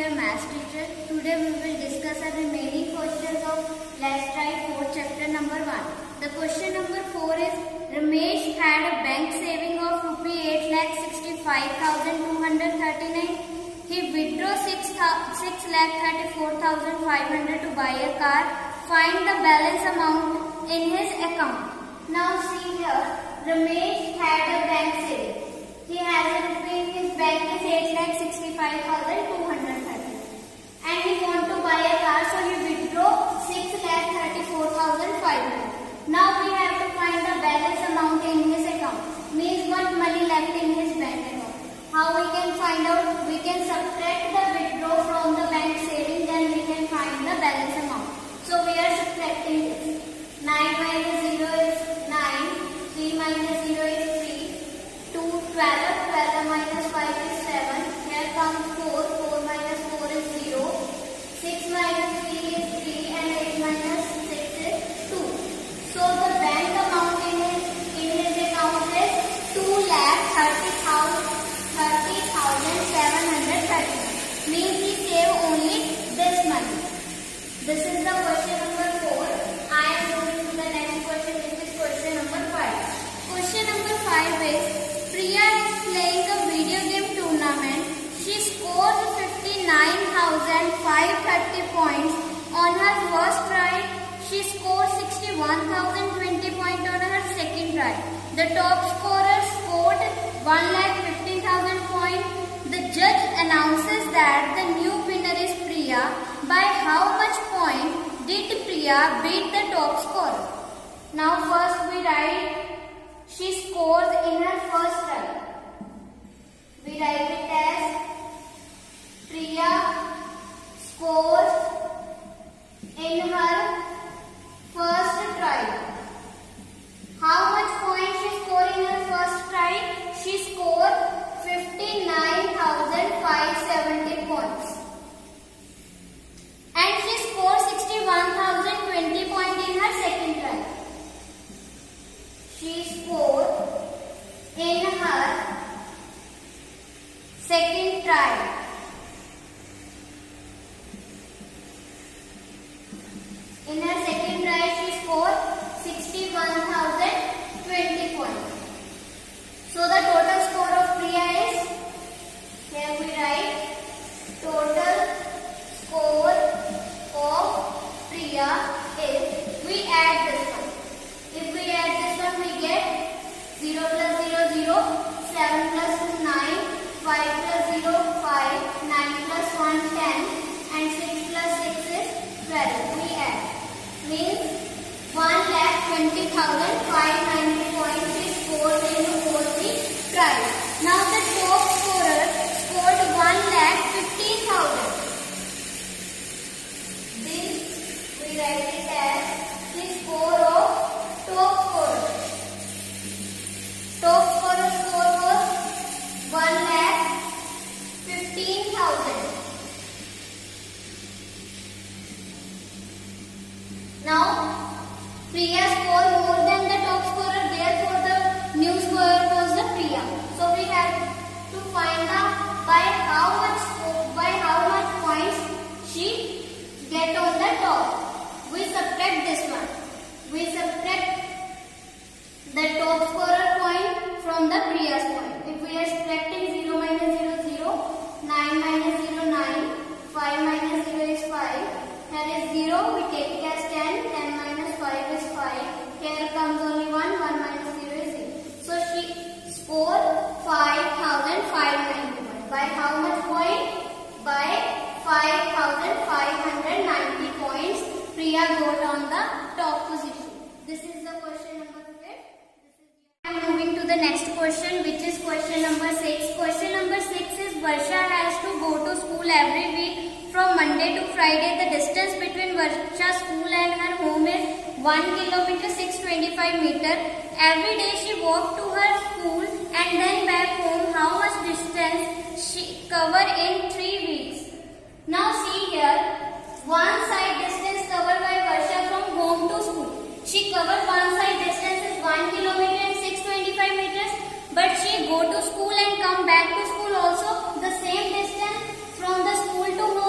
your maths teacher. Today we will discuss the remaining questions of Let's Try 4 chapter number 1. The question number 4 is Ramesh had a bank saving of ₹8,65,239. He withdrew 6,34,500 to buy a car. Find the balance amount in his account. Now see here, Ramesh had a bank saving. He has a rupee in his bank is 8,65,230 and he want to buy a car, so he withdraw 6,34,500. Now we have to find the balance amount in his account. Means what money left in his bank account. How we can find out? We can subtract the withdraw from the bank saving, then we can find the balance amount. So we are subtracting this. 9 minus 0 is 9. 3 minus 0 is 3. 2, 12. 12 minus 5 is 7. Here comes 4. 4 minus 4 is 0. 6 minus 3 is 3 and 8 minus 6 is 2. So the bank amount in his account is 2,30,730. Means he save only this money. This is the question number 4. I am moving to the next question, which is question number 5. Question number 5 is Priya is playing a video game tournament. She scores 59,530 points on her first try. She scores 61,020 points on her second try. The top scorer scored 1,15,000 points. The judge announces that the new winner is Priya. By how much point did Priya beat the top scorer? Now first we write she scores in her first try. We write it as Priya scores in her first try. How much points she scored in her first try? She scored 59,570 points. And she scored 61,020 points in her second try. She scored in her second try. In her second try, she scored 61,020 points. So the total score of Priya is, here we write, total score of Priya is, we add this one. If we add this one, we get 0 plus 0, 0, 7 plus 2, 9, 5 plus 0, 5, 9 plus 1, 10, and 6 plus 6 is 12. We add. Means 1,20,590 points is scored in all the tries. Now the top scorer scored 1,15,000. This we write it as the score of top scorer. Top scorer score was 1,15,000. Now Priya scored more than the top scorer, therefore the new scorer was the Priya. So we have to find out by how much points she get on the top. We subtract this one. We subtract the top scorer point from the Priya's point. If we are subtracting 0 minus 0, 0, 9 minus 0, 9, 5 minus 0 is 5. Here is 0, we take it as 10, 10 minus 5 is 5. Here comes only 1, 1 minus 0 is 0. So she scored 5,591. By how much point? By 5,590 points, Priya got on the top position. This is the question number 5. I am moving to the next question, which is question number 6. Question number 6 is Varsha has to go to school every week from Monday to Friday. The distance between Varsha's school and her home is 1 kilometer 625 meter. Every day she walks to her school and then back home. How much distance she cover in 3 weeks? Now see here, one side distance covered by Varsha from home to school. She covered one side distance is 1 kilometer and 625 meters. But she go to school and come back to school also the same distance from the school to home.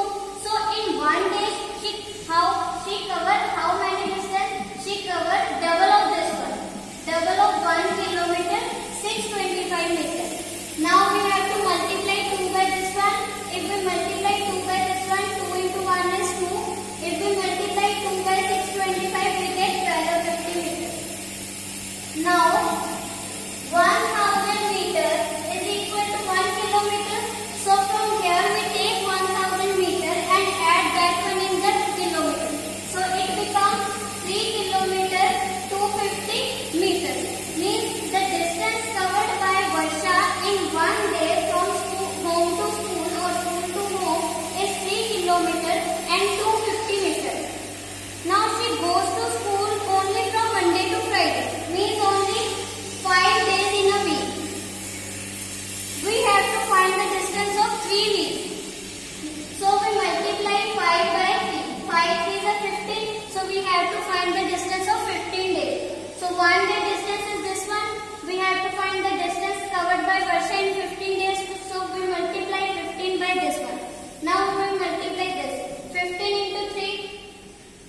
one day distance is this one. We have to find the distance covered by Varsha in 15 days. So we multiply 15 by this one. Now we multiply this. 15 into 3,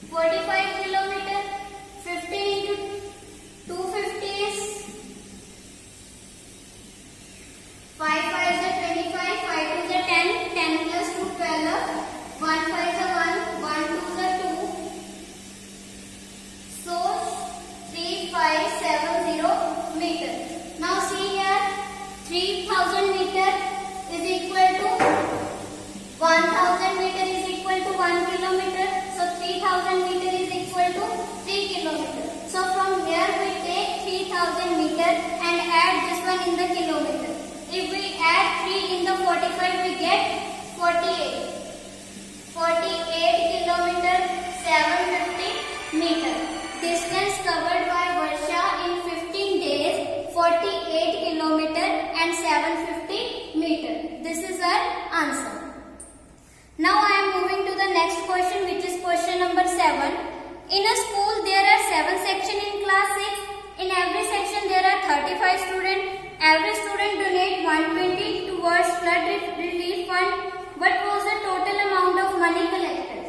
45 kilometer. 15 into 250 is 5 5 is 25, 5 2 is 10, 10 plus 2 12, 1 5 is 1, 1 2 is 2. So 3570 meter. Now see here, 3000 meter is equal to 1000 meter is equal to 1 kilometer. So 3000 meter is equal to 3 kilometer. So from here we take 3000 meter and add this one in the kilometer. If we add 3 in the 45, we get 48. 48 kilometer 750 meter. Distance covered by Varsha in 15 days, 48 kilometer and 750 meter. This is our answer. Now I am moving to the next question, which is question number 7. In a school there are 7 sections in class 6. In every section there are 35 students. Every student donate 120 towards flood relief fund. What was the total amount of money collected?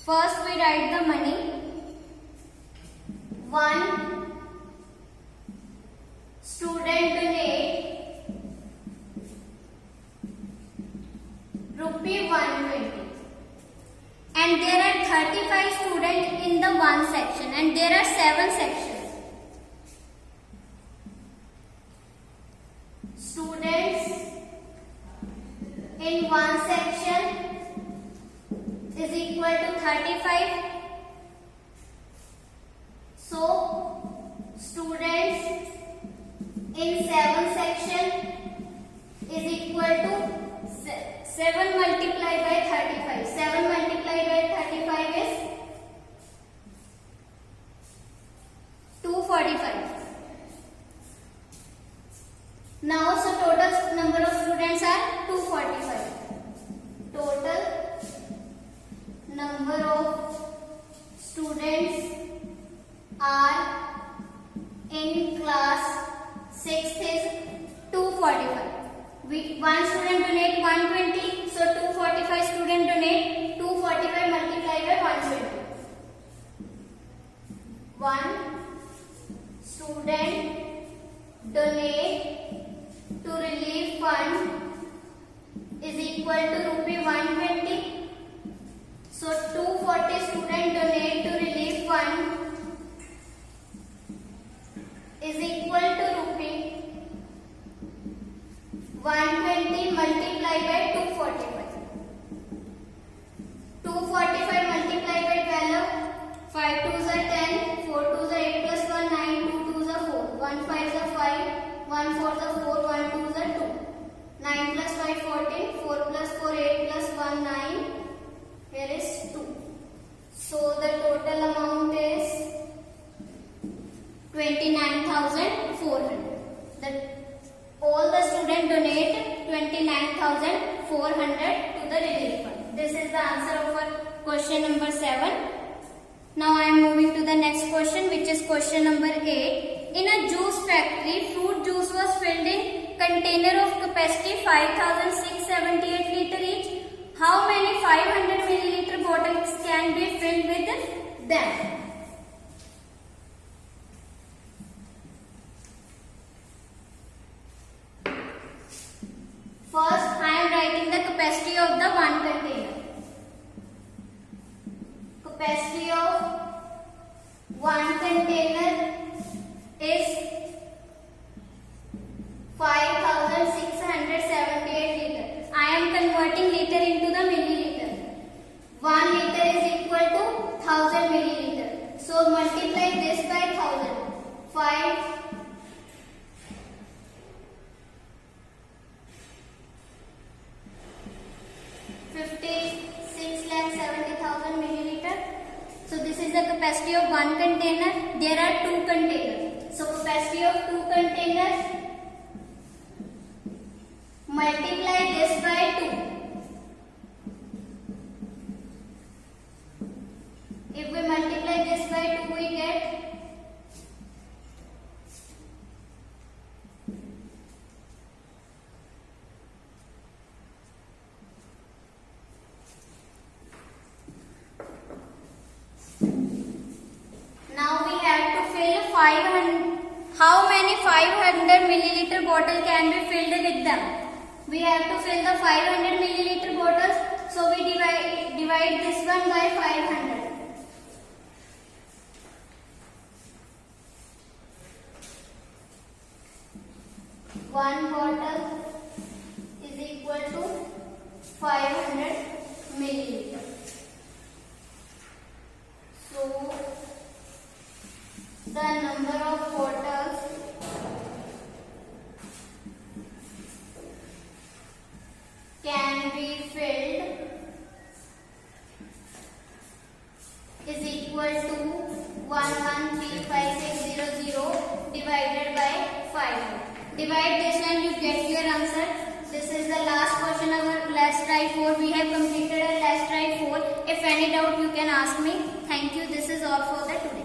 First we write the money. 1 student donate ₹120, and there are 35 students in the one section, and there are 7 sections. Students in one section is equal to 35. So students in 7 section is equal to 7 multiplied by 35. 7 multiplied by 35 is 245. Now so total number of students are 245. Total number of students are in class 6 is 245. One student donate 120, so 245 student donate 245 multiplied by 120. One student donate to relief fund is equal to ₹120. So 240 student donate to relief fund is equal to ₹120 multiplied by 245. 245 multiplied by 12. 5 2s are 10, 4 2s are 8 plus 1 9, 2 2s are 4, 1 5s are 5, 1 4s are 4, 1 2s are 2. 9 plus 5 14, 4 plus 4 8 plus 1 9. Here is 2. So the total amount is 29,400. All the students donate 29,400 to the relief fund. This is the answer of our question number 7. Now I am moving to the next question, which is question number 8. In a juice factory, fruit juice was filled in container of capacity 5,678 liter each. How many 500 milliliter bottles can be filled with them? First, I am writing the capacity of the one container. Capacity of one container is 5,678 liter. I am converting liter into the milliliter. 1 liter is equal to 1000 milliliter. So multiply this by 1000. 5 56,70,000 milliliter. So this is the capacity capacity of one container, there are two containers. So capacity of two containers, multiply this by 2. If we multiply this by 2, we get how many 500 milliliter bottle can be filled with them? We have to fill the 500 milliliter bottles, so we divide this one by 500. One bottle is equal to 500 milliliter. So the number of bottles can be filled is equal to 1135,600 divided by 5. Divide this and you get your answer. This is the last question of our last try 4. We have completed our last try 4. If any doubt you can ask me. Thank you. This is all for the today.